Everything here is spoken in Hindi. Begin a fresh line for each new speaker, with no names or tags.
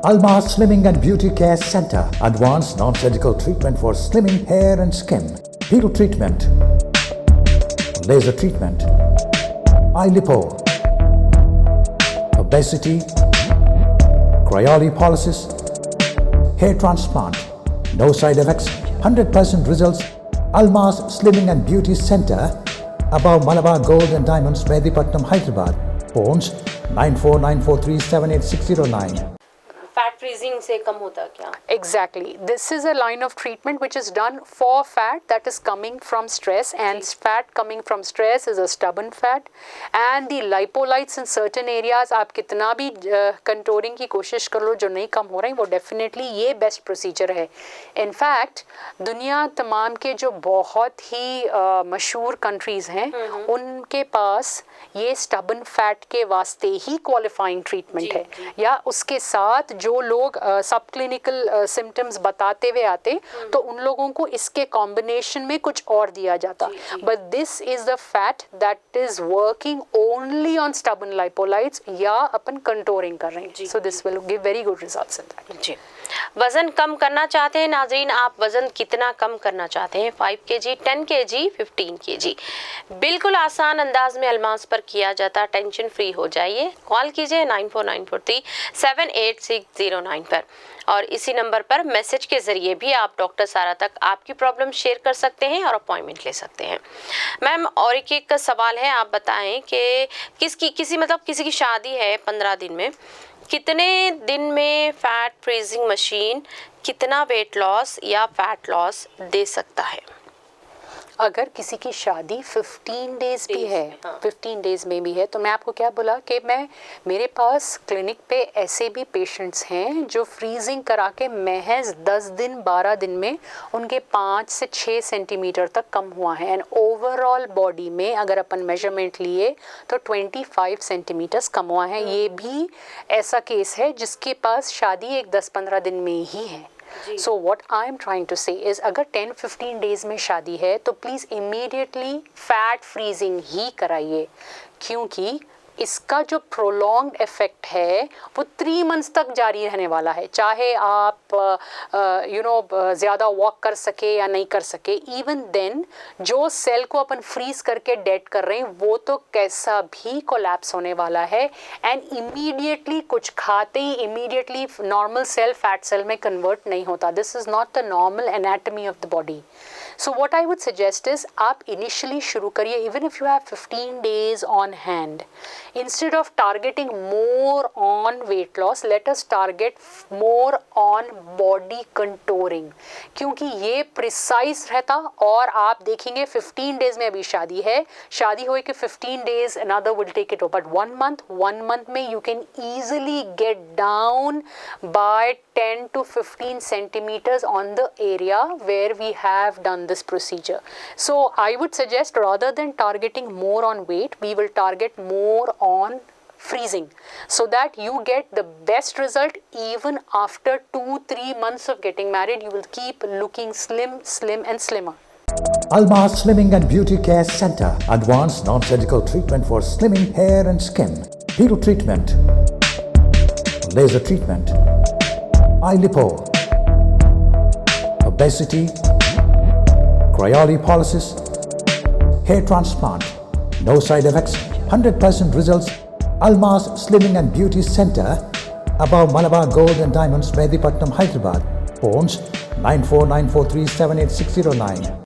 Almas Slimming and Beauty Care Center. Advanced non-surgical treatment for slimming hair and skin. Peel treatment. Laser treatment. Eye lipo. Obesity. Cryolipolysis. Hair transplant. No side effects. 100% results. Almas Slimming and Beauty Center. Above Malabar Gold and Diamonds, Medipatnam, Hyderabad. Phones 9494378609.
Fat freezing से कम होता है क्या?
Exactly. This is a line of treatment which is done for fat that is coming from stress, and fat coming from stress is a stubborn fat, and the lipolytes in certain areas आप कितना भी कंट्रोलिंग की कोशिश कर लो जो नहीं कम हो रही वो डेफिनेटली ये बेस्ट प्रोसीजर है. इनफैक्ट दुनिया तमाम के जो बहुत ही मशहूर कंट्रीज़ हैं उनके पास ये स्टबन फैट के वास्ते ही क्वालिफाइंग ट्रीटमेंट है, या उसके साथ जो लोग सब क्लिनिकल सिम्टम्स बताते हुए आते तो उन लोगों को इसके कॉम्बिनेशन में कुछ और दिया जाता. But this is the fat that is working only on stubborn lipolytes या अपन कंट्रोलिंग कर रहे हैं. So this will give very good results in that.
जी, वज़न कम करना चाहते हैं नाज़रीन, आप वज़न कितना कम करना चाहते हैं? 5 kg, 10 kg, 15 kg. बिल्कुल आसान अंदाज में अल्मास पर किया जाता. टेंशन फ्री हो जाइए. कॉल कीजिए 9494378609 पर, और इसी नंबर पर मैसेज के ज़रिए भी आप डॉक्टर सारा तक आपकी प्रॉब्लम शेयर कर सकते हैं और अपॉइंटमेंट ले सकते हैं. मैम, और एक सवाल है, आप बताएं कि किसी की शादी है 15 दिन में, कितने दिन में फैट फ्रीजिंग मशीन कितना वेट लॉस या फैट लॉस दे सकता है?
अगर किसी की शादी 15 डेज़ भी है, 15 डेज़ में भी है, तो मैं आपको क्या बोला कि मेरे पास क्लिनिक पे ऐसे भी पेशेंट्स हैं जो फ्रीजिंग करा के महज 10 दिन 12 दिन में उनके 5 से 6 सेंटीमीटर तक कम हुआ है. एंड ओवरऑल बॉडी में अगर अपन मेजरमेंट लिए तो 25 सेंटीमीटर्स कम हुआ है. ये भी ऐसा केस है जिसके पास शादी एक 10-15 दिन में ही है. So what I am trying to say is अगर 10-15 डेज में शादी है तो प्लीज़ इमीडिएटली फैट फ्रीजिंग ही कराइए, क्योंकि इसका जो प्रोलॉन्ग्ड इफ़ेक्ट है वो 3 मंथ्स तक जारी रहने वाला है. चाहे आप ज़्यादा वॉक कर सके या नहीं कर सके, इवन देन जो सेल को अपन फ्रीज करके डेड कर रहे हैं वो तो कैसा भी कोलैप्स होने वाला है. एंड इमीडिएटली कुछ खाते ही immediately normal cell fat cell में कन्वर्ट नहीं होता. This is not the normal anatomy of the body. So what I would suggest is आप initially शुरू करिए, even if you have 15 days on hand. Instead of targeting more on weight loss, let us target more on body contouring, क्योंकि ये precise रहता. और आप देखेंगे 15 days में अभी शादी है, शादी हुई कि 15 days another will take it over. But 1 month में you can easily get down by 10 to 15 centimeters on the area where we have done this procedure. So I would suggest, rather than targeting more on weight, we will target more on freezing, so that you get the best result. Even after 2-3 months of getting married, you will keep looking slim and slimmer.
Almas Slimming and Beauty Care Center. Advanced non-surgical treatment for slimming hair and skin. Peel treatment. Laser treatment. Eye lipo. Obesity. Cryolipolysis. Hair transplant. No side effects. 100% results. Almas Slimming and Beauty Center. Above Malabar Gold and Diamonds, Medipatnam, Hyderabad. Phones 9494378609.